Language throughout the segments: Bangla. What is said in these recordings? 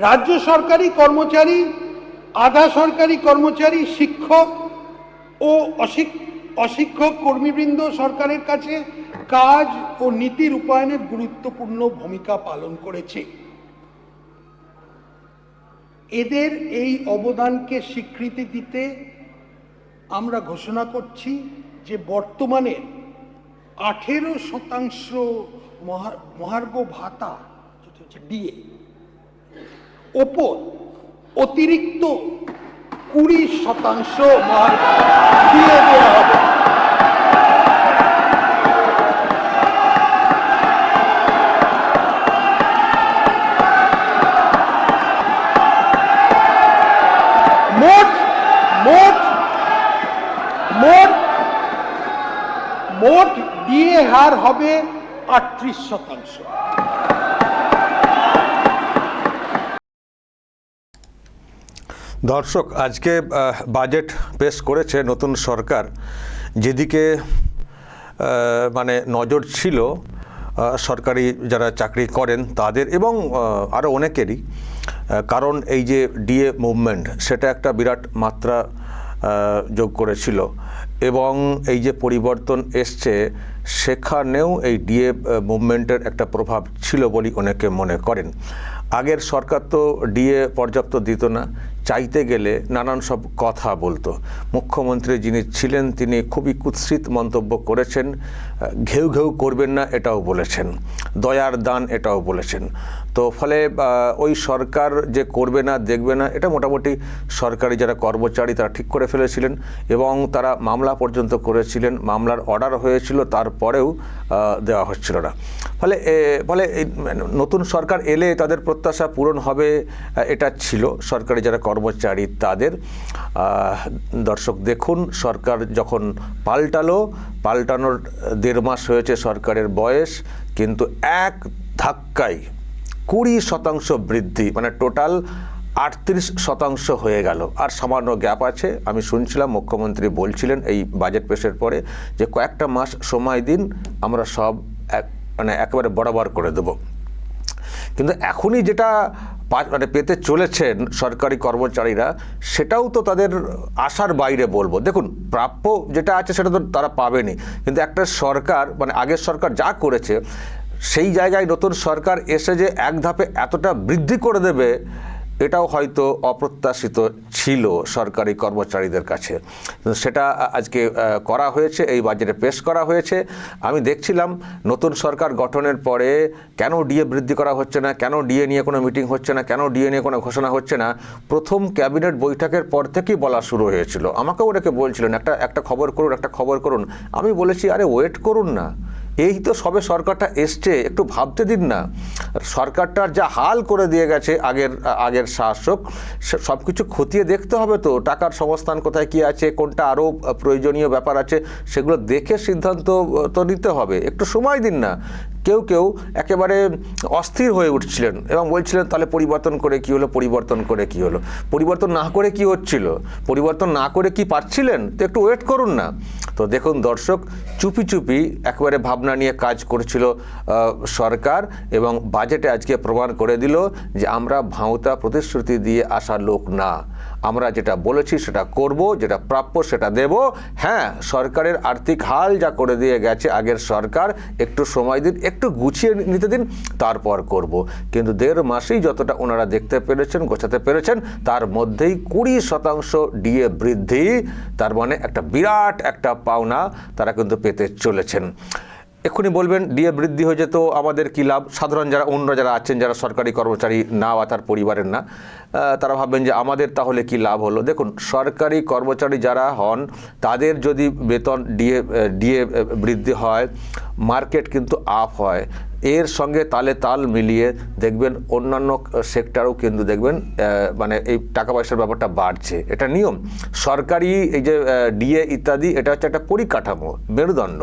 রাজ্য সরকারি কর্মচারী, আধা সরকারি কর্মচারী, শিক্ষক ও অশিক্ষক কর্মীবৃন্দ সরকারের কাছে কাজ ও নীতি রূপায়ণের গুরুত্বপূর্ণ ভূমিকা পালন করেছে। এদের এই অবদানকে স্বীকৃতি দিতে আমরা ঘোষণা করছি যে বর্তমানে 18% মহার্ঘ ভাতা যেটা হচ্ছে ডিএ ওপর অতিরিক্ত 20% মহার্ঘ দিয়ে দেওয়া হবে। মোট ডিএ হার হবে 38%। দর্শক, আজকে বাজেট পেশ করেছে নতুন সরকার, যেদিকে মানে নজর ছিল সরকারি যারা চাকরি করেন তাদের এবং আরও অনেকেরই, কারণ এই যে ডিএ মুভমেন্ট সেটা একটা বিরাট মাত্রা যোগ করেছিল এবং এই যে পরিবর্তন এসছে সেখানেও এই ডিএ মুভমেন্টের একটা প্রভাব ছিল বলেই অনেকে মনে করেন। আগের সরকার তো ডিএ পর্যাপ্ত দিত না, চাইতে গেলে নানান সব কথা বলতো। মুখ্যমন্ত্রী যিনি ছিলেন তিনি খুবই কুৎসিত মন্তব্য করেছেন, ঘেউ ঘেউ করবেন না এটাও বলেছেন, দয়ার দান এটাও বলেছেন। তো ফলে ওই সরকার যে করবে না দেখবে না এটা মোটামুটি সরকারি যারা কর্মচারী তারা ঠিক করে ফেলেছিলেন এবং তারা মামলা পর্যন্ত করেছিলেন, মামলার অর্ডার হয়েছিল, তারপরেও দেওয়া হচ্ছিল না। ফলে নতুন সরকার এলে তাদের প্রত্যাশা পূরণ হবে এটা ছিল সরকারি যারা কর্মচারী তাদের। দর্শক দেখুন, সরকার যখন পাল্টানোর 1.5 মাস হয়েছে সরকারের বয়স, কিন্তু এক ধাক্কায় 20% বৃদ্ধি, মানে টোটাল 38% হয়ে গেল। আর সামান্য গ্যাপ আছে। আমি শুনছিলাম মুখ্যমন্ত্রী বলছিলেন এই বাজেট পেশের পরে যে কয়েকটা মাস সময় দিন, আমরা সব একেবারে বরাবর করে দেব। কিন্তু এখনই যেটা পেতে চলেছেন সরকারি কর্মচারীরা সেটাও তো তাদের আশার বাইরে বলবো। দেখুন, প্রাপ্য যেটা আছে সেটা তো তারা পাবেনি, কিন্তু একটা সরকার আগের সরকার যা করেছে সেই জায়গায় নতুন সরকার এসে যে এক ধাপে এতটা বৃদ্ধি করে দেবে এটাও হয়তো অপ্রত্যাশিত ছিল সরকারি কর্মচারীদের কাছে। সেটা আজকে করা হয়েছে, এই বাজেটে পেশ করা হয়েছে। আমি দেখছিলাম নতুন সরকার গঠনের পরে কেন ডিএ বৃদ্ধি করা হচ্ছে না, কেন ডিএ নিয়ে কোনো মিটিং হচ্ছে না, কেন ডিএ নিয়ে কোনো ঘোষণা হচ্ছে না, প্রথম ক্যাবিনেট বৈঠকের পর থেকেই বলা শুরু হয়েছিল। আমাকেও ওটাকে বলছিলেন একটা খবর করুন। আমি বলেছি আরে ওয়েট করুন না, এই তো সবে সরকারটা এসছে, একটু ভাবতে দিন না। সরকারটার যা হাল করে দিয়ে গেছে আগের শাসক, সব কিছু খতিয়ে দেখতে হবে তো, টাকার সংস্থান কোথায় কী আছে, কোনটা আরও প্রয়োজনীয় ব্যাপার আছে সেগুলো দেখে সিদ্ধান্ত তো নিতে হবে, একটু সময় দিন না। কেউ একেবারে অস্থির হয়ে উঠছিলেন এবং বলছিলেন তাহলে পরিবর্তন করে কি হলো, পরিবর্তন না করে কি হচ্ছিল, পরিবর্তন না করে কি পারছিলেন, তো একটু ওয়েট করুন না। তো দেখুন দর্শক, চুপি একেবারে ভাবনা নিয়ে কাজ করছিল সরকার এবং বাজেটে আজকে প্রমাণ করে দিল যে আমরা ভাঁওতা প্রতিশ্রুতি দিয়ে আসা লোক না, আমরা যেটা বলেছি সেটা করব, যেটা প্রাপ্য সেটা দেব। হ্যাঁ, সরকারের আর্থিক হাল যা করে দিয়ে গেছে আগের সরকার, একটু সময় দিন, একটু গুছিয়ে নিতে দিন, তারপর করব। কিন্তু 1.5 মাসেই যতটা ওনারা দেখতে পেরেছেন, গোছাতে পেরেছেন, তার মধ্যেই 20% ডিএ বৃদ্ধি, তার মানে একটা বিরাট একটা পাওনা তারা কিন্তু পেতে চলেছেন। এক্ষুনি বলবেন ডিএ বৃদ্ধি হয়ে যেত আমাদের কী লাভ, সাধারণ অন্য যারা আছেন, যারা সরকারি কর্মচারী না বা তার পরিবারের না, তারা ভাববেন যে আমাদের তাহলে কি লাভ হলো। দেখুন, সরকারি কর্মচারী যারা হন তাদের যদি বেতন ডিএ বৃদ্ধি হয়, মার্কেট কিন্তু আপ হয়, এর সঙ্গে তালে তাল মিলিয়ে দেখবেন অন্যান্য সেক্টরেও কিন্তু দেখবেন এই টাকা পয়সার ব্যাপারটা বাড়ছে। এটা নিয়ম। সরকারি এই যে ডিএ ইত্যাদি, এটা হচ্ছে একটা পরিকাঠামো, মেরুদণ্ড।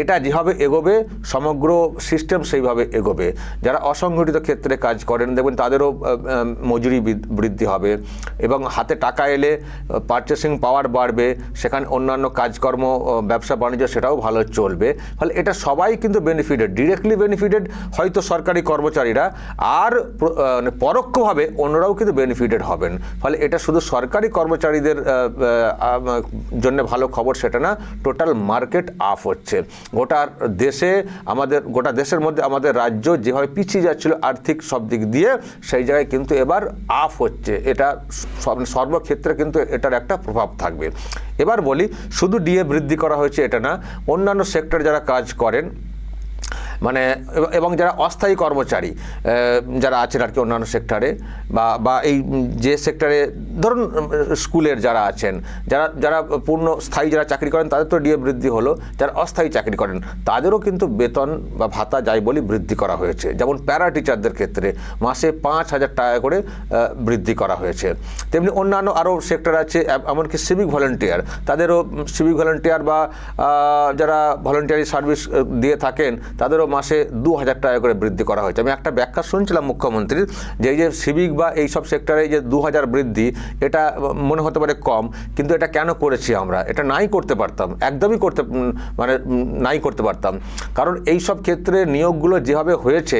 এটা যেভাবে এগোবে সমগ্র সিস্টেম সেইভাবে এগোবে। যারা অসংগঠিত ক্ষেত্রে কাজ করেন দেখবেন তাদেরও মজুরি বৃদ্ধি হবে এবং হাতে টাকা এলে পারচেসিং পাওয়ার বাড়বে, সেখানে অন্যান্য কাজকর্ম, ব্যবসা বাণিজ্য সেটাও ভালো চলবে। ফলে এটা সবাই কিন্তু বেনিফিটেড, ডিরেক্টলি বেনিফিটেড বেনিফিটেড হয়তো সরকারি কর্মচারীরা, আর পরোক্ষভাবে অন্যরাও কিন্তু বেনিফিটেড হবেন। ফলে এটা শুধু সরকারি কর্মচারীদের জন্য ভালো খবর সেটা না, টোটাল মার্কেট আপ হচ্ছে। গোটা দেশের মধ্যে আমাদের রাজ্য যেভাবে পিছিয়ে যাচ্ছিল আর্থিক সব দিক দিয়ে, সেই জায়গায় কিন্তু এবার আপ হচ্ছে। এটা সর্বক্ষেত্রে কিন্তু এটার একটা প্রভাব থাকবে। এবার বলি, শুধু ডিএ বৃদ্ধি করা হয়েছে এটা না, অন্যান্য সেক্টর যারা কাজ করেন মানে এবং যারা অস্থায়ী কর্মচারী যারা আছেন আর কি অন্যান্য সেক্টরে বা এই যে সেক্টরে ধরুন স্কুলের যারা আছেন, যারা পূর্ণ স্থায়ী যারা চাকরি করেন তাদের তো ডিএ বৃদ্ধি হলো, যারা অস্থায়ী চাকরি করেন তাদেরও কিন্তু বেতন বা ভাতা যাই বলি বৃদ্ধি করা হয়েছে। যেমন প্যারা টিচারদের ক্ষেত্রে মাসে 5,000 টাকা করে বৃদ্ধি করা হয়েছে। তেমনি অন্যান্য আরও সেক্টর আছে, এমনকি সিভিক ভলেন্টিয়ার, তাদেরও সিভিক ভলেন্টিয়ার বা যারা ভলেন্টিয়ারি সার্ভিস দিয়ে থাকেন তাদেরও মাসে 2,000 টাকা করে বৃদ্ধি করা হয়েছে। আমি একটা ব্যাখ্যা শুনছিলাম মুখ্যমন্ত্রীর, যে এই যে সিভিক বা এইসব সেক্টরে যে 2,000 বৃদ্ধি, এটা মনে হতে পারে কম, কিন্তু এটা কেন করেছি আমরা? এটা নাই করতে পারতাম, একদমই নাই করতে পারতাম। কারণ এই সব ক্ষেত্রে নিয়োগগুলো যেভাবে হয়েছে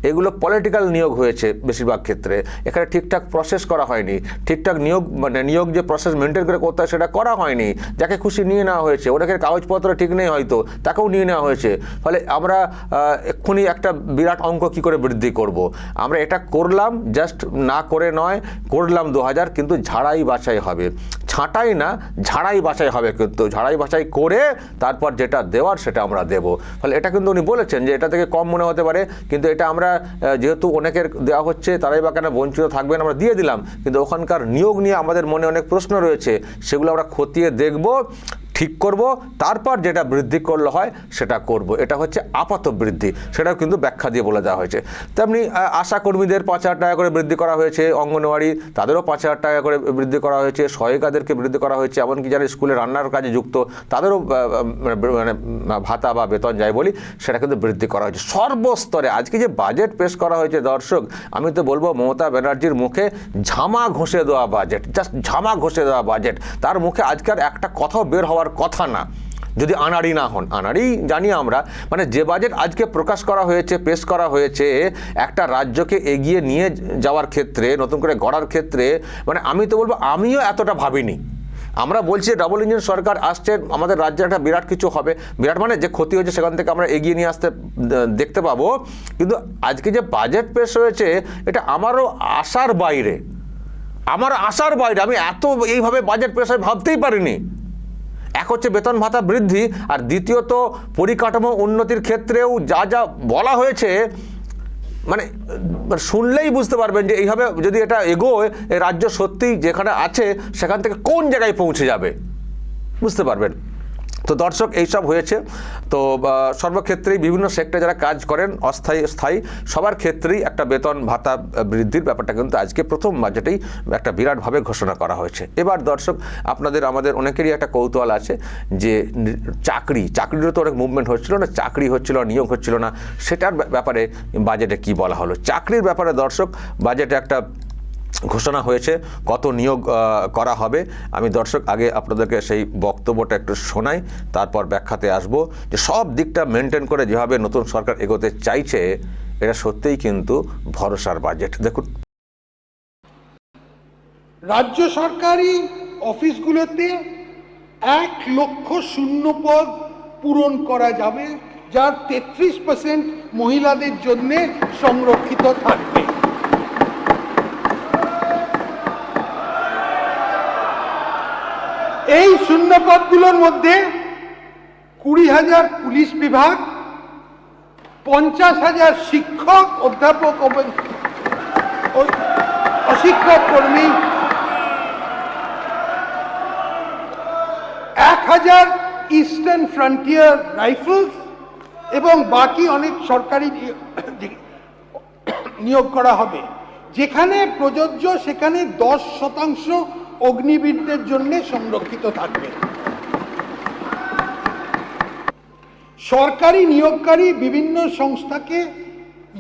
এগুলো পলিটিক্যাল নিয়োগ হয়েছে বেশিরভাগ ক্ষেত্রে। এখানে ঠিকঠাক প্রসেস করা হয়নি, ঠিকঠাক নিয়োগ যে প্রসেস মেনটেন করে করতে হয় সেটা করা হয়নি। যাকে খুশি নিয়ে নেওয়া হয়েছে, ওটাকে কাগজপত্র ঠিক নেই হয়তো, তাকেও নিয়ে নেওয়া হয়েছে। ফলে আমরা এক্ষুনি একটা বিরাট অঙ্ক কি করে বৃদ্ধি করব? আমরা এটা করলাম, জাস্ট না করে নয়, করলাম 2,000, কিন্তু ঝাড়াই বাছাই হবে, ছাঁটাই না ঝাড়াই বাছাই হবে। কিন্তু ঝাড়াই বাছাই করে তারপর যেটা দেওয়ার সেটা আমরা দেব। ফলে এটা কিন্তু উনি বলেছেন যে এটা থেকে কম মনে হতে পারে, কিন্তু এটা আমরা যেহেতু অনেকের দেওয়া হচ্ছে, তারাই বা কেন বঞ্চিত থাকবেন, আমরা দিয়ে দিলাম। কিন্তু ওখানকার নিয়োগ নিয়ে আমাদের মনে অনেক প্রশ্ন রয়েছে, সেগুলো আমরা খতিয়ে দেখব, ঠিক করব, তারপর যেটা বৃদ্ধি করলে হয় সেটা করব। এটা হচ্ছে আপাত বৃদ্ধি, সেটাও কিন্তু ব্যাখ্যা দিয়ে বলে দেওয়া হয়েছে। তেমনি আশা কর্মীদের 5,000 টাকা করে বৃদ্ধি করা হয়েছে, অঙ্গনওয়াড়ি তাদেরও 5,000 টাকা করে বৃদ্ধি করা হয়েছে, সহায়িকাদেরকে বৃদ্ধি করা হয়েছে, এমনকি যারা স্কুলে রান্নার কাজে যুক্ত তাদেরও মানে ভাতা বা বেতন যাই বলি সেটা কিন্তু বৃদ্ধি করা হয়েছে সর্বস্তরে। আজকে যে বাজেট পেশ করা হয়েছে দর্শক, আমি তো বলবো মমতা ব্যানার্জির মুখে ঝামা ঘষে দেওয়া বাজেট, জাস্ট ঝামা ঘষে দেওয়া বাজেট। তার মুখে আজকের একটা কথাও বের হওয়ার কথা না, যদি আনাড়ি না হন। আনাড়ি জানি আমরা, মানে যে বাজেট আজকে প্রকাশ করা হয়েছে, পেশ করা হয়েছে একটা রাজ্যকে এগিয়ে নিয়ে যাওয়ার ক্ষেত্রে, নতুন করে গড়ার ক্ষেত্রে, মানে আমি তো বলবো আমিও এতটা ভাবিনি। আমরা বলছি ডাবল ইঞ্জিন সরকার আসছে, আমাদের রাজ্যে একটা বিরাট কিছু হবে, বিরাট মানে যে ক্ষতি হয়েছে সেখান থেকে আমরা এগিয়ে নিয়ে আসতে দেখতে পাবো। কিন্তু আজকে যে বাজেট পেশ হয়েছে এটা আমারও আশার বাইরে, আমি এত এইভাবে বাজেট পেশ হয় ভাবতেই পারিনি। এক হচ্ছে বেতন ভাতা বৃদ্ধি, আর দ্বিতীয়ত পরিকাঠামো উন্নতির ক্ষেত্রেও যা যা বলা হয়েছে, মানে শুনলেই বুঝতে পারবেন যে এইভাবে যদি এটা এগোয়, এই রাজ্য সত্যিই যেখানে আছে সেখান থেকে কোন জায়গায় পৌঁছে যাবে বুঝতে পারবেন। তো দর্শক এইসব হয়েছে। তো সর্বক্ষেত্রেই বিভিন্ন সেক্টরে যারা কাজ করেন, অস্থায়ী স্থায়ী, সবার ক্ষেত্রেই একটা বেতন ভাতা বৃদ্ধির ব্যাপারটা কিন্তু আজকে প্রথম বাজেটেই একটা বিরাটভাবে ঘোষণা করা হয়েছে। এবার দর্শক আমাদের অনেকেরই একটা কৌতূহল আছে যে চাকরিরও তো অনেক মুভমেন্ট হচ্ছিল না, চাকরি হচ্ছিল, নিয়োগ হচ্ছিল না, সেটার ব্যাপারে বাজেটে কি বলা হলো। চাকরির ব্যাপারে দর্শক বাজেটে একটা ঘোষণা হয়েছে কত নিয়োগ করা হবে। আমি দর্শক আগে আপনাদেরকে সেই বক্তব্যটা একটু শোনাই, তারপর ব্যাখ্যাতে আসব যে সব দিকটা মেনটেন করে যেভাবে নতুন সরকার এগোতে চাইছে, এটা সত্যিই কিন্তু ভরসার বাজেট। দেখুন, রাজ্য সরকারি অফিসগুলোতে 1 লক্ষ শূন্য পদ পূরণ করা যাবে, যার 33% মহিলাদের জন্য সংরক্ষিত থাকবে। এই শূন্য পদগুলোর মধ্যে 20,000 পুলিশ বিভাগ, 50,000 শিক্ষক, অধ্যাপক, অশিক্ষক কর্মী, 1,000 ইস্টার্ন ফ্রন্টিয়ার রাইফেলস এবং বাকি অনেক সরকারি নিয়োগ করা হবে। যেখানে প্রযোজ্য সেখানে 10% অগ্নিবীরদের জন্য সংরক্ষিত থাকবে। সরকারি নিয়োগকারী বিভিন্ন সংস্থাকে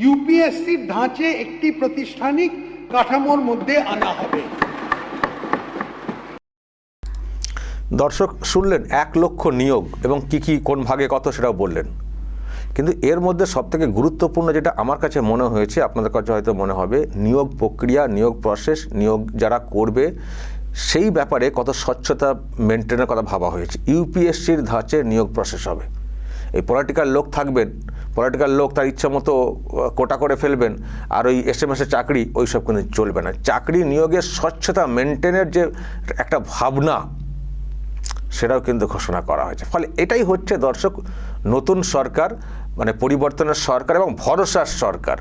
ইউপিএসসির ধাঁচে একটি প্রাতিষ্ঠানিক কাঠামোর মধ্যে আনা হবে। দর্শক শুনলেন 1 লক্ষ নিয়োগ এবং কি কোন ভাগে কত সেটাও বললেন। কিন্তু এর মধ্যে সবথেকে গুরুত্বপূর্ণ যেটা আমার কাছে মনে হয়েছে, আপনাদের কাছে হয়তো মনে হবে, নিয়োগ প্রক্রিয়া, নিয়োগ প্রসেস, নিয়োগ যারা করবে সেই ব্যাপারে কত স্বচ্ছতা মেনটেনের কথা ভাবা হয়েছে। ইউপিএসসির ধাঁচে নিয়োগ প্রসেস হবে। এই পলিটিক্যাল লোক থাকবেন, পলিটিক্যাল লোক তার ইচ্ছা মতো কোটা করে ফেলবেন, আর ওই এসএমএসের চাকরি ওইসব কিন্তু চলবে না। চাকরি নিয়োগের স্বচ্ছতা মেনটেনের যে একটা ভাবনা, সেটাও কিন্তু ঘোষণা করা হয়েছে। ফলে এটাই হচ্ছে দর্শক নতুন সরকার, মানে পরিবর্তনের সরকার এবং ভরসার সরকার,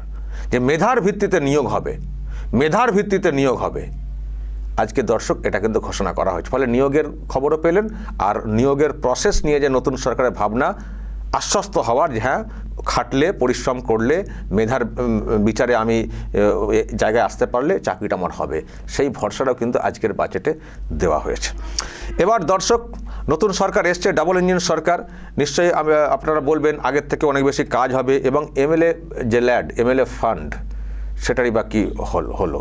যে মেধার ভিত্তিতে নিয়োগ হবে, মেধার ভিত্তিতে নিয়োগ হবে। আজকে দর্শক এটা কিন্তু ঘোষণা করা হয়েছে। ফলে নিয়োগের খবরও পেলেন, আর নিয়োগের প্রসেস নিয়ে যে নতুন সরকারের ভাবনা, আশ্বস্ত হওয়ার যে হ্যাঁ খাটলে, পরিশ্রম করলে, মেধার বিচারে আমি জায়গায় আসতে পারলে চাকরিটা আমার হবে, সেই ভরসাটাও কিন্তু আজকের বাজেটে দেওয়া হয়েছে। এবার দর্শক নতুন সরকার এসছে, ডাবল ইঞ্জিন সরকার, নিশ্চয়ই আপনারা বলবেন আগের থেকে অনেক বেশি কাজ হবে, এবং এমএলএ যে ল্যাড, এমএলএ ফান্ড, সেটারই বা কী হলো।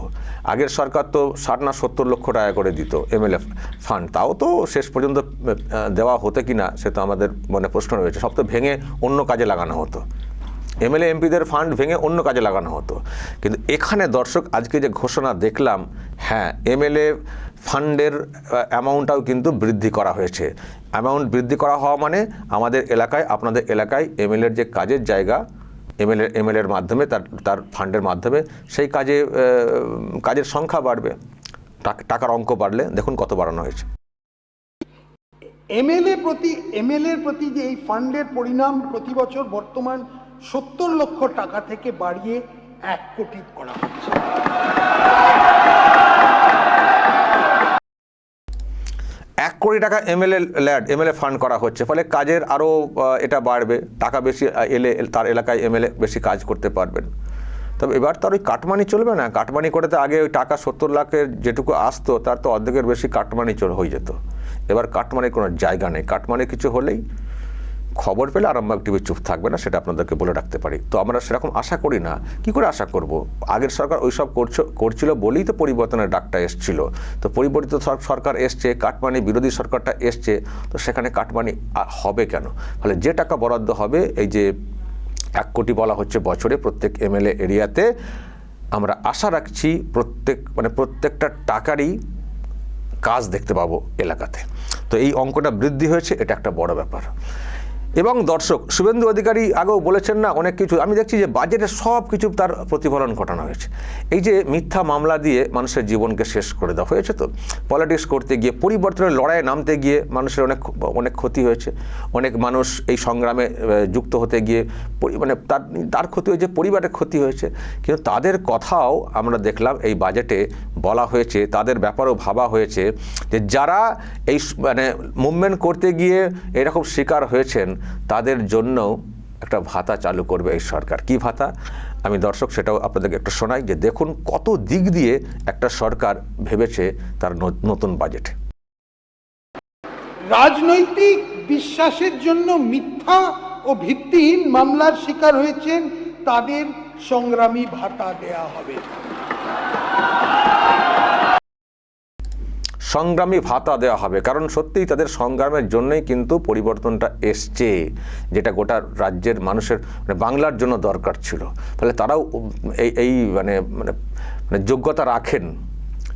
আগের সরকার তো 60 না 70 লক্ষ টাকা করে দিত এমএলএ ফান্ড, তাও তো শেষ পর্যন্ত দেওয়া হতো কি না সে তো আমাদের মনে প্রশ্ন রয়েছে। সব তো ভেঙে অন্য কাজে লাগানো হতো, এমএলএ এমপিদের ফান্ড ভেঙে অন্য কাজে লাগানো হতো। কিন্তু এখানে দর্শক আজকে যে ঘোষণা দেখলাম, হ্যাঁ এমএলএ ফান্ডের অ্যামাউন্টটাও কিন্তু বৃদ্ধি করা হয়েছে। অ্যামাউন্ট বৃদ্ধি করা হওয়া মানে আমাদের এলাকায়, আপনাদের এলাকায় এমএলএর যে কাজের জায়গা, এমএলএর মাধ্যমে তার ফান্ডের মাধ্যমে সেই কাজের সংখ্যা বাড়বে, টাকার অঙ্ক বাড়লে দেখুন কত বাড়ানো হয়েছে। এমএলএর প্রতি যে এই ফান্ডের পরিমাণ প্রতি বছর বর্তমান 70 লক্ষ টাকা থেকে বাড়িয়ে 1 কোটি করা হচ্ছে। 1 কোটি টাকা এমএলএ ফান্ড করা হচ্ছে। ফলে কাজের আরও এটা বাড়বে, টাকা বেশি এলে তার এলাকায় এমএলএ বেশি কাজ করতে পারবেন। তবে এবার তো আর ওই কাটমানি চলবে না। কাটমানি করে তো আগে ওই টাকা 70 লাখের যেটুকু আসতো তার তো অর্ধেকের বেশি কাটমানি হয়ে যেত। এবার কাটমানির কোনো জায়গা নেই। কাটমানি কিছু হলেই খবর পেলে আরামবাগ টিভি চুপ থাকবে না, সেটা আপনাদেরকে বলে রাখতে পারি। তো আমরা সেরকম আশা করি না। কি করে আশা করব? আগের সরকার ওইসব করছিল বলেই তো পরিবর্তনের ডাকটা এসছিল। তো পরিবর্তিত সরকার এসছে, কাটমানি বিরোধী সরকারটা এসছে, তো সেখানে কাটমানি হবে কেন? ফলে যে টাকা বরাদ্দ হবে, এই যে 1 কোটি বলা হচ্ছে বছরে প্রত্যেক এমএলএ এরিয়াতে, আমরা আশা রাখছি প্রত্যেকটা টাকারই কাজ দেখতে পাবো এলাকাতে। তো এই অঙ্কটা বৃদ্ধি হয়েছে, এটা একটা বড় ব্যাপার। এবং দর্শক শুভেন্দু অধিকারী আগেও বলেছেন না অনেক কিছু, আমি দেখছি যে বাজেটে সব কিছু তার প্রতিফলন ঘটানো হয়েছে। এই যে মিথ্যা মামলা দিয়ে মানুষের জীবনকে শেষ করে দেওয়া হয়েছে, তো পলিটিক্স করতে গিয়ে, পরিবর্তনের লড়াইয়ে নামতে গিয়ে মানুষের অনেক ক্ষতি হয়েছে। অনেক মানুষ এই সংগ্রামে যুক্ত হতে গিয়ে তার ক্ষতি হয়েছে, পরিবারের ক্ষতি হয়েছে। কিন্তু তাদের কথাও আমরা দেখলাম এই বাজেটে বলা হয়েছে, তাদের ব্যাপারেও ভাবা হয়েছে যে যারা এই মুভমেন্ট করতে গিয়ে এরকম শিকার হয়েছেন তাদের জন্যও একটা ভাতা চালু করবে এই সরকার। কি ভাতা? আমি দর্শক সেটাও আপনাদেরকে একটু শোনাই, যে দেখুন কত দিক দিয়ে একটা সরকার ভেবেছে তার নতুন বাজেটে। রাজনৈতিক বিশ্বাসের জন্য মিথ্যা ও ভিত্তিহীন মামলার শিকার হয়েছেন তাদের সংগ্রামী ভাতা দেয়া হবে। সংগ্রামী ভাতা দেওয়া হবে, কারণ সত্যিই তাদের সংগ্রামের জন্যই কিন্তু পরিবর্তনটা এসছে, যেটা গোটা রাজ্যের মানুষের বাংলার জন্য দরকার ছিল। ফলে তারাও এই যোগ্যতা রাখেন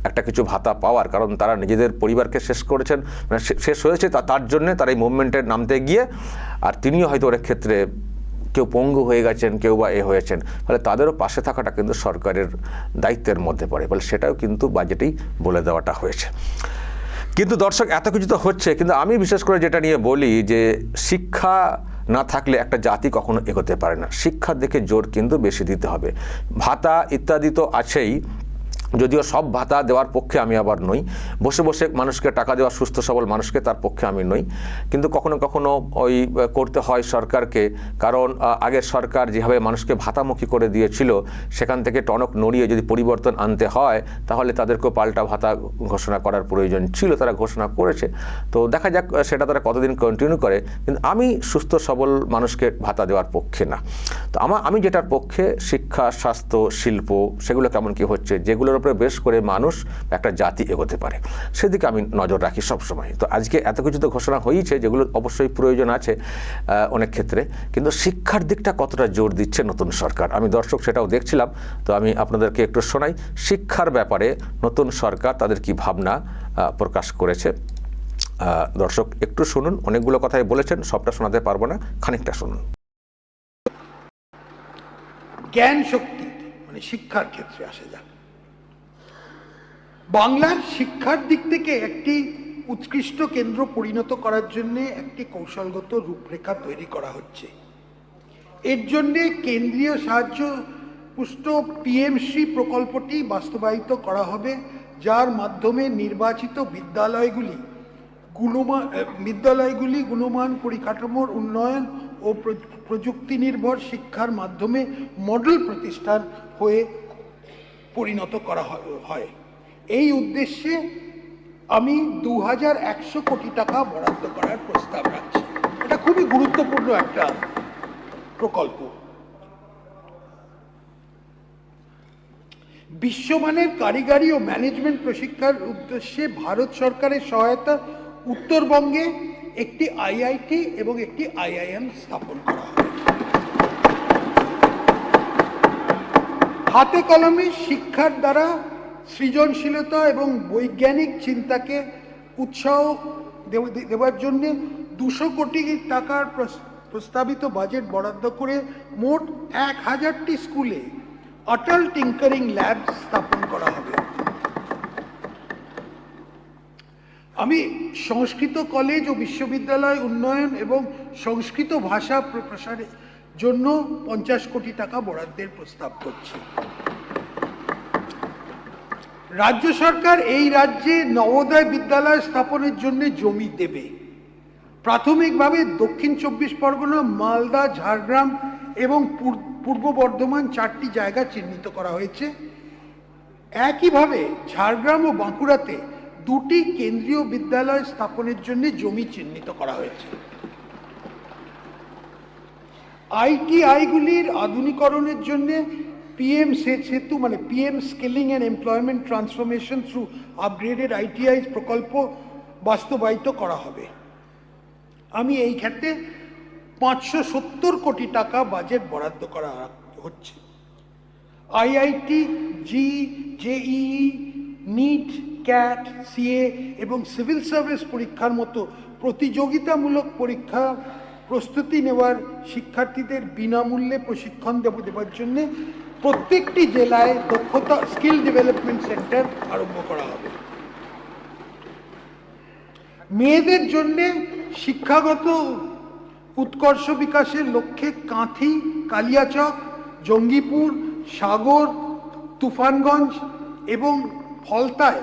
একটা কিছু ভাতা পাওয়ার, কারণ তারা নিজেদের পরিবারকে শেষ করেছেন, শেষ হয়েছে তার জন্য তারা এই মুভমেন্টে নামতে গিয়ে। আর তিনিও হয়তো অনেক ক্ষেত্রে কেউ পঙ্গু হয়ে গেছেন, কেউ বা হয়েছেন। ফলে তাদেরও পাশে থাকাটা কিন্তু সরকারের দায়িত্বের মধ্যে পড়ে। ফলে সেটাও কিন্তু বাজেটেই বলে দেওয়াটা হয়েছে। কিন্তু দর্শক এত কিছু তো হচ্ছে, কিন্তু আমি বিশেষ করে যেটা নিয়ে বলি যে শিক্ষা না থাকলে একটা জাতি কখনো এগোতে পারে না। শিক্ষার দিকে জোর কিন্তু বেশি দিতে হবে। ভাতা ইত্যাদি তো আছেই, যদিও সব ভাতা দেওয়ার পক্ষে আমি আবার নই। বসে বসে মানুষকে টাকা দেওয়া, সুস্থ সবল মানুষকে, তার পক্ষে আমি নই। কিন্তু কখনো কখনো ওই করতে হয় সরকারকে, কারণ আগের সরকার যেভাবে মানুষকে ভাতামুখী করে দিয়েছিল, সেখান থেকে টনক নড়িয়ে যদি পরিবর্তন আনতে হয় তাহলে তাদেরকেও পাল্টা ভাতা ঘোষণা করার প্রয়োজন ছিল। তারা ঘোষণা করেছে, তো দেখা যাক সেটা তারা কতদিন কন্টিনিউ করে। কিন্তু আমি সুস্থ সবল মানুষকে ভাতা দেওয়ার পক্ষে না। তো আমি যেটার পক্ষে, শিক্ষা, স্বাস্থ্য, শিল্প, সেগুলো কেমন কি হচ্ছে, যেগুলোর উপরে বেশ করে মানুষ একটা জাতি এগোতে পারে, সেদিকে আমি নজর রাখি সবসময়। তো আজকে এত কিছু তো ঘোষণা হয়েছে যেগুলো অবশ্যই প্রয়োজন আছে অনেক ক্ষেত্রে, কিন্তু শিক্ষার দিকটা কতটা জোর দিচ্ছে নতুন সরকার, আমি দর্শক সেটাও দেখছিলাম। তো আমি আপনাদেরকে একটু শোনাই শিক্ষার ব্যাপারে নতুন সরকার তাদের কি ভাবনা প্রকাশ করেছে। দর্শক একটু শুনুন, অনেকগুলো কথাই বলেছেন, সবটা শোনাতে পারবো না, খানিকটা শুনুন। জ্ঞান শক্তি মানে শিক্ষার ক্ষেত্রে আসা যাক। বাংলার শিক্ষার দিক থেকে একটি উৎকৃষ্ট কেন্দ্র পরিণত করার জন্য একটি কৌশলগত রূপরেখা তৈরি করা হচ্ছে। এর জন্য কেন্দ্রীয় সাহায্য পুষ্ট পিএমশ্রী প্রকল্পটি বাস্তবায়িত করা হবে, যার মাধ্যমে নির্বাচিত বিদ্যালয়গুলি গুণমান পরিকাঠামোর উন্নয়ন ও প্রযুক্তি নির্ভর শিক্ষার মাধ্যমে মডেল প্রতিষ্ঠান হয়ে পরিণত করা হয়। এই উদ্দেশ্যে আমি 2100 কোটি টাকা বরাদ্দ করার প্রস্তাব রাখছি। এটা খুবই গুরুত্বপূর্ণ একটা প্রকল্প। বিশ্বমানের কারিগরি ও ম্যানেজমেন্ট প্রশিক্ষার উদ্দেশ্যে ভারত সরকারের সহায়তা উত্তরবঙ্গে একটি আইআইটি এবং একটি আইআইএম স্থাপন করা হবে। হাতে কলমে শিক্ষার দ্বারা সৃজনশীলতা এবং বৈজ্ঞানিক চিন্তাকে উৎসাহ দেওয়ার জন্য 200 কোটি টাকার প্রস্তাবিত বাজেট বরাদ্দ করে মোট 1000টি স্কুলে অটল টিঙ্কারিং ল্যাব স্থাপন করা হবে। আমি সংস্কৃত কলেজ ও বিশ্ববিদ্যালয় উন্নয়ন এবং সংস্কৃত ভাষা প্রসারের জন্য 50 কোটি টাকা বরাদ্দের প্রস্তাব করছি। রাজ্য সরকার এই রাজ্যে নবোদয় বিদ্যালয় স্থাপনের জন্য জমি দেবে। প্রাথমিকভাবে দক্ষিণ 24 পরগনা, মালদা, ঝাড়গ্রাম এবং পূর্ব বর্ধমান 4টি জায়গা চিহ্নিত করা হয়েছে। একইভাবে ঝাড়গ্রাম ও বাঁকুড়াতে 2টি কেন্দ্রীয় বিদ্যালয় স্থাপনের জন্য জমি চিহ্নিত করা হয়েছে। আইটিআইগুলির আধুনিকরণের জন্য পিএম সেতু মানে PM skilling and employment transformation through upgraded ITI প্রকল্প বাস্তবায়িত করা হবে। আমি এই ক্ষেত্রে 570 কোটি টাকা বাজেট বরাদ্দ করা হচ্ছে। IIT, JEE, NEET, CAT, CA এবং সিভিল সার্ভিস পরীক্ষার মতো প্রতিযোগিতামূলক পরীক্ষা প্রস্তুতি নেওয়ার শিক্ষার্থীদের বিনামূল্যে প্রশিক্ষণ দেওয়ার জন্য প্রত্যেকটি জেলায় দক্ষতা স্কিল ডেভেলপমেন্ট সেন্টার আরম্ভ করা হবে। মেয়েদের জন্য শিক্ষাগত উৎকর্ষ বিকাশের লক্ষ্যে কাঁথি, কালিয়াচক, জঙ্গিপুর, সাগর, তুফানগঞ্জ এবং ফলতায়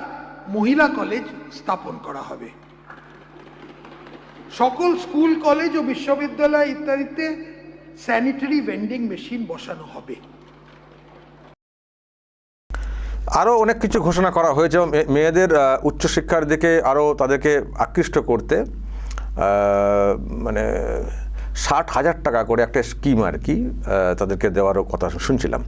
মহিলা কলেজ স্থাপন করা হবে। সকল স্কুল, কলেজ ও বিশ্ববিদ্যালয় ইত্যাদিতে স্যানিটারি ভেন্ডিং মেশিন বসানো হবে। আরও অনেক কিছু ঘোষণা করা হয়েছে মেয়েদের উচ্চশিক্ষার দিকে আরও তাদেরকে আকৃষ্ট করতে, মানে 60,000 টাকা করে একটা স্কিম আর কি তাদেরকে দেওয়ারও কথা শুনছিলাম।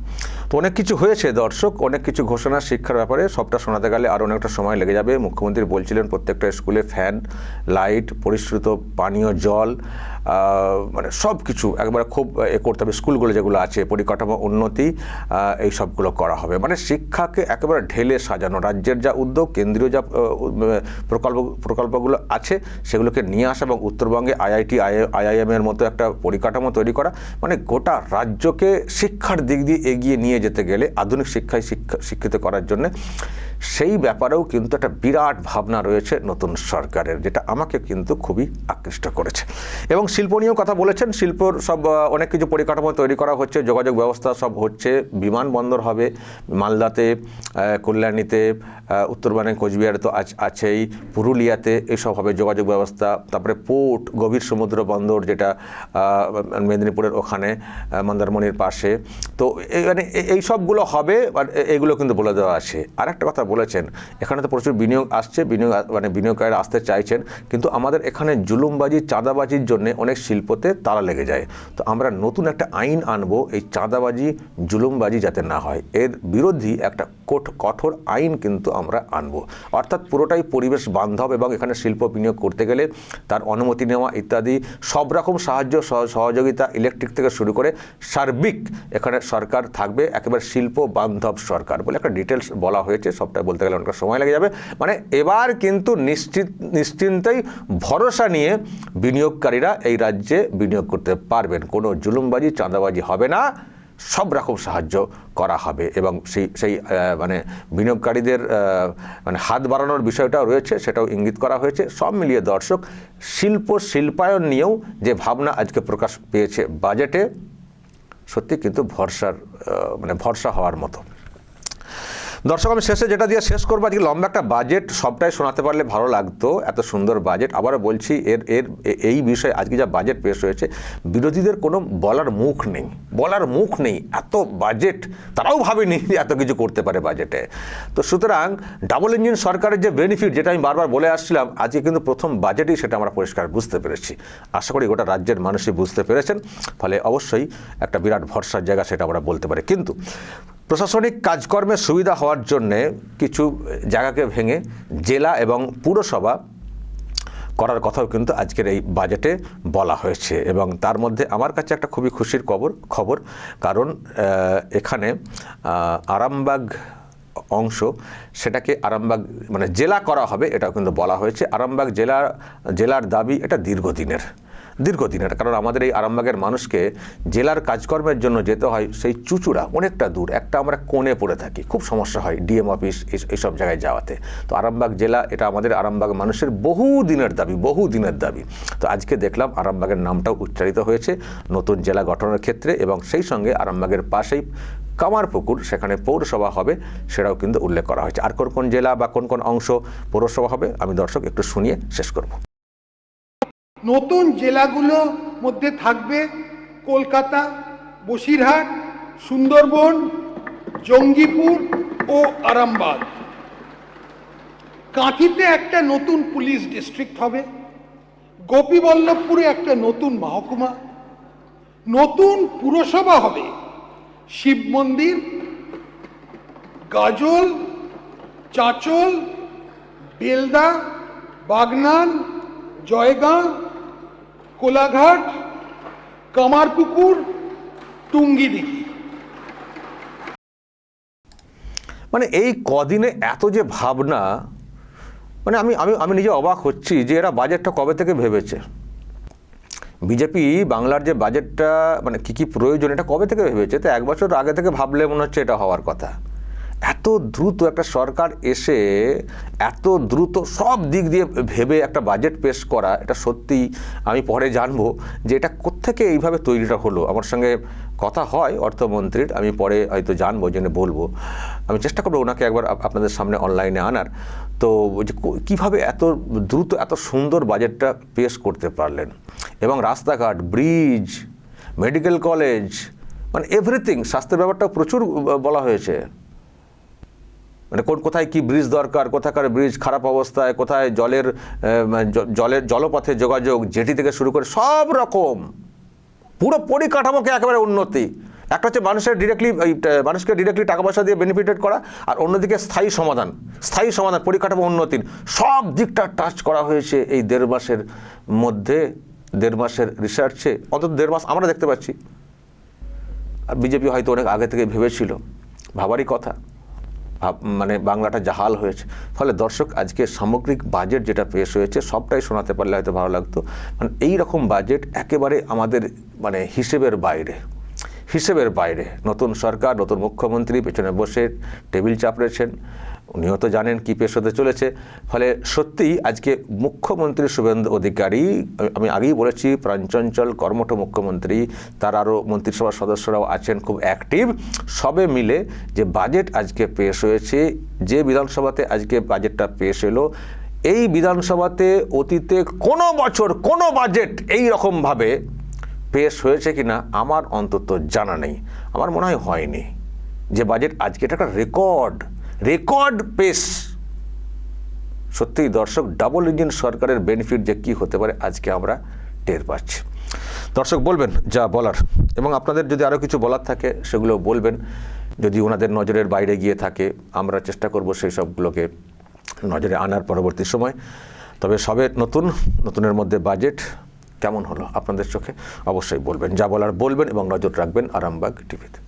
তো অনেক কিছু হয়েছে দর্শক, অনেক কিছু ঘোষণা শিক্ষার ব্যাপারে, সবটা শোনাতে গেলে আরও অনেকটা সময় লেগে যাবে। মুখ্যমন্ত্রী বলছিলেন প্রত্যেকটা স্কুলে ফ্যান, লাইট, পরিশ্রুত পানীয় জল, মানে সব কিছু একবারে খুব করতে হবে। স্কুলগুলো যেগুলো আছে পরিকাঠামো উন্নতি, এই সবগুলো করা হবে। মানে শিক্ষাকে একেবারে ঢেলে সাজানো, রাজ্যের যা উদ্যোগ, কেন্দ্রীয় যা প্রকল্পগুলো আছে সেগুলোকে নিয়ে আসা এবং উত্তরবঙ্গে আইআইটি, আইআইএমের মতো একটা পরিকাঠামো তৈরি করা, মানে গোটা রাজ্যকে শিক্ষার দিক দিয়ে এগিয়ে নিয়ে যেতে গেলে আধুনিক শিক্ষায় শিক্ষিত করার জন্য সেই ব্যাপারেও কিন্তু একটা বিরাট ভাবনা রয়েছে নতুন সরকারের, যেটা আমাকে কিন্তু খুবই আকৃষ্ট করেছে। এবং শিল্প নিয়েও কথা বলেছেন, শিল্পর সব অনেক কিছু পরিকাঠামো তৈরি করা হচ্ছে, যোগাযোগ ব্যবস্থা সব হচ্ছে, বিমানবন্দর হবে মালদাতে, কল্যাণীতে, উত্তরবঙ্গে কোচবিহারে তো আছেই, পুরুলিয়াতে এসব হবে যোগাযোগ ব্যবস্থা। তারপরে পোর্ট, গভীর সমুদ্র বন্দর যেটা মেদিনীপুরের ওখানে মন্দারমণির পাশে, তো মানে এই সবগুলো হবে। আর এগুলো কিন্তু বলে দেওয়া আছে। আর একটা কথা বলেছেন, এখানে তো প্রচুর বিনিয়োগ আসছে, বিনিয়োগকারীরা আসতে চাইছেন, কিন্তু আমাদের এখানে জুলুমবাজি, চাঁদাবাজির জন্য অনেক শিল্পতে তালা লেগে যায়। তো আমরা নতুন একটা আইন আনবো এই চাঁদাবাজি জুলুমবাজি যাতে না হয়, এর বিরোধী একটা কঠোর আইন কিন্তু আমরা আনবো। অর্থাৎ পুরোটাই পরিবেশ বান্ধব এবং এখানে শিল্প বিনিয়োগ করতে গেলে তার অনুমতি নেওয়া ইত্যাদি সব রকম সাহায্য সহযোগিতা ইলেকট্রিক থেকে শুরু করে সার্বিক এখানে সরকার থাকবে, একেবারে শিল্প বান্ধব সরকার বলে একটা ডিটেলস বলা হয়েছে। সবটা বলতে গেলে অনেকটা সময় লেগে যাবে। মানে এবার কিন্তু নিশ্চিন্তেই ভরসা নিয়ে বিনিয়োগকারীরা এই রাজ্যে বিনিয়োগ করতে পারবেন। কোনো জুলুমবাজি চাঁদাবাজি হবে না, সব রকম সাহায্য করা হবে এবং সেই মানে বিনিয়োগকারীদের মানে হাত বাড়ানোর বিষয়টাও রয়েছে, সেটাও ইঙ্গিত করা হয়েছে। সব মিলিয়ে দর্শক শিল্পায়ন নিয়েও যে ভাবনা আজকে প্রকাশ পেয়েছে বাজেটে, সত্যি কিন্তু ভরসা হওয়ার মতো। দর্শক, আমি শেষে যেটা দিয়ে শেষ করবো, আজকে লম্বা একটা বাজেট, সবটাই শোনাতে পারলে ভালো লাগতো, এত সুন্দর বাজেট। আবারও বলছি, এই বিষয়ে আজকে যা বাজেট পেশ হয়েছে, বিরোধীদের কোনো বলার মুখ নেই। এত বাজেট তারাও ভাবেনি এত কিছু করতে পারে বাজেটে। তো সুতরাং ডাবল ইঞ্জিন সরকারের যে বেনিফিট, যেটা আমি বারবার বলে আসছিলাম, আজকে কিন্তু প্রথম বাজেটেই সেটা আমরা পরিষ্কার বুঝতে পেরেছি। আশা করি গোটা রাজ্যের মানুষই বুঝতে পেরেছেন, ফলে অবশ্যই একটা বিরাট ভরসার জায়গা সেটা আমরা বলতে পারি। কিন্তু প্রশাসনিক কাজকর্মের সুবিধা হওয়ার জন্যে কিছু জায়গাকে ভেঙে জেলা এবং পুরসভা করার কথাও কিন্তু আজকের এই বাজেটে বলা হয়েছে। এবং তার মধ্যে আমার কাছে একটা খুবই খুশির খবর, কারণ এখানে আরামবাগ অংশ, সেটাকে আরামবাগ মানে জেলা করা হবে, এটাও কিন্তু বলা হয়েছে। আরামবাগ জেলার দাবি এটা দীর্ঘদিনের, কারণ আমাদের এই আরামবাগের মানুষকে জেলার কাজকর্মের জন্য যেতে হয় সেই চুচুড়া, অনেকটা দূর, একটা আমরা কোণে পড়ে থাকি, খুব সমস্যা হয় ডিএম অফিস এইসব জায়গায় যাওয়াতে। তো আরামবাগ জেলা, এটা আমাদের আরামবাগ মানুষের বহু দিনের দাবি। তো আজকে দেখলাম আরামবাগের নামটাও উচ্চারিত হয়েছে নতুন জেলা গঠনের ক্ষেত্রে, এবং সেই সঙ্গে আরামবাগের পাশেই কামারপুকুর, সেখানে পৌরসভা হবে, সেটাও কিন্তু উল্লেখ করা হয়েছে। আর কোন জেলা বা কোন অংশ পৌরসভা হবে, আমি দর্শক একটু শুনিয়ে শেষ করব। নতুন জেলাগুলোর মধ্যে থাকবে কলকাতা, বসিরহাট, সুন্দরবন, জঙ্গিপুর ও আরামবাগ। কাঁথিতে একটা নতুন পুলিশ ডিস্ট্রিক্ট হবে, গোপীবল্লভপুরে একটা নতুন মহকুমা, নতুন পুরসভা হবে শিব মন্দির, গাজল, চাঁচল, বেলদা, বাগনান, জয়গাঁ, কোলাঘাট, কামারপুকুর, টুঙ্গিদিঘি। মানে এই কদিনে এত যে ভাবনা, মানে আমি নিজে অবাক হচ্ছি যে এরা বাজেটটা কবে থেকে ভেবেছে। বিজেপি বাংলার যে বাজেটটা মানে কি প্রয়োজন, এটা কবে থেকে ভেবেছে? তো 1 বছর আগে থেকে ভাবলে মনে হচ্ছে এটা হওয়ার কথা। এত দ্রুত একটা সরকার এসে এত দ্রুত সব দিক দিয়ে ভেবে একটা বাজেট পেশ করা, এটা সত্যিই আমি পরে জানবো যে এটা কোত্থেকে এইভাবে তৈরিটা হলো। আমার সঙ্গে কথা হয় অর্থমন্ত্রীর, আমি পরে হয়তো জানবো, জেনে বলবো। আমি চেষ্টা করবো ওনাকে একবার আপনাদের সামনে অনলাইনে আনার। তো যে কীভাবে এত দ্রুত এত সুন্দর বাজেটটা পেশ করতে পারলেন, এবং রাস্তাঘাট, ব্রিজ, মেডিকেল কলেজ, মানে এভরিথিং, স্বাস্থ্যের ব্যাপারটাও প্রচুর বলা হয়েছে। মানে কোথায় কি ব্রিজ দরকার, কোথাকার ব্রিজ খারাপ অবস্থায়, কোথায় জলপথে যোগাযোগ, জেটি থেকে শুরু করে সব রকম পুরো পরিকাঠামোকে একেবারে উন্নতি। একটা হচ্ছে মানুষকে ডিরেক্টলি টাকা পয়সা দিয়ে বেনিফিটেড করা, আর অন্যদিকে স্থায়ী সমাধান, পরিকাঠামো উন্নতির সব দিকটা টাচ করা হয়েছে এই 1.5 মাসের মধ্যে। 1.5 মাসের রিসার্চে অন্তত 1.5 মাস আমরা দেখতে পাচ্ছি। আর বিজেপি হয়তো অনেক আগে থেকে ভেবেছিল, ভাবারই কথা, মানে বাংলাটা জাহাল হয়েছে। ফলে দর্শক, আজকে সামগ্রিক বাজেট যেটা পেশ হয়েছে সবটাই শোনাতে পারলে হয়তো ভালো লাগতো। মানে এই রকম বাজেট একেবারে আমাদের মানে হিসেবের বাইরে। নতুন সরকার, নতুন মুখ্যমন্ত্রী পেছনে বসে টেবিল চাপড়েছেন, উনিও তো জানেন কি পেশ হতে চলেছে। ফলে সত্যিই আজকে মুখ্যমন্ত্রী শুভেন্দু অধিকারী, আমি আগেই বলেছি, প্রাণচঞ্চল কর্মঠ মুখ্যমন্ত্রী, তার আরও মন্ত্রিসভার সদস্যরাও আছেন খুব অ্যাক্টিভ। সবে মিলে যে বাজেট আজকে পেশ হয়েছে, যে বিধানসভাতে আজকে বাজেটটা পেশ এলো, এই বিধানসভাতে অতীতে কোনো বছর কোনো বাজেট এই রকমভাবে পেশ হয়েছে কিনা আমার অন্তত জানা নেই। আমার মনে হয়নি যে বাজেট আজকে এটা একটা রেকর্ড পেশ। সত্যিই দর্শক, ডাবল ইঞ্জিন সরকারের বেনিফিট যে কী হতে পারে আজকে আমরা টের পাচ্ছি। দর্শক বলবেন যা বলার, এবং আপনাদের যদি আরও কিছু বলার থাকে সেগুলো বলবেন। যদি ওনাদের নজরের বাইরে গিয়ে থাকে আমরা চেষ্টা করব সেই সবগুলোকে নজরে আনার পরবর্তী সময়। তবে সবে নতুনের মধ্যে বাজেট কেমন হলো আপনাদের চোখে অবশ্যই বলবেন, যা বলার বলবেন এবং নজর রাখবেন আরামবাগ টিভিতে।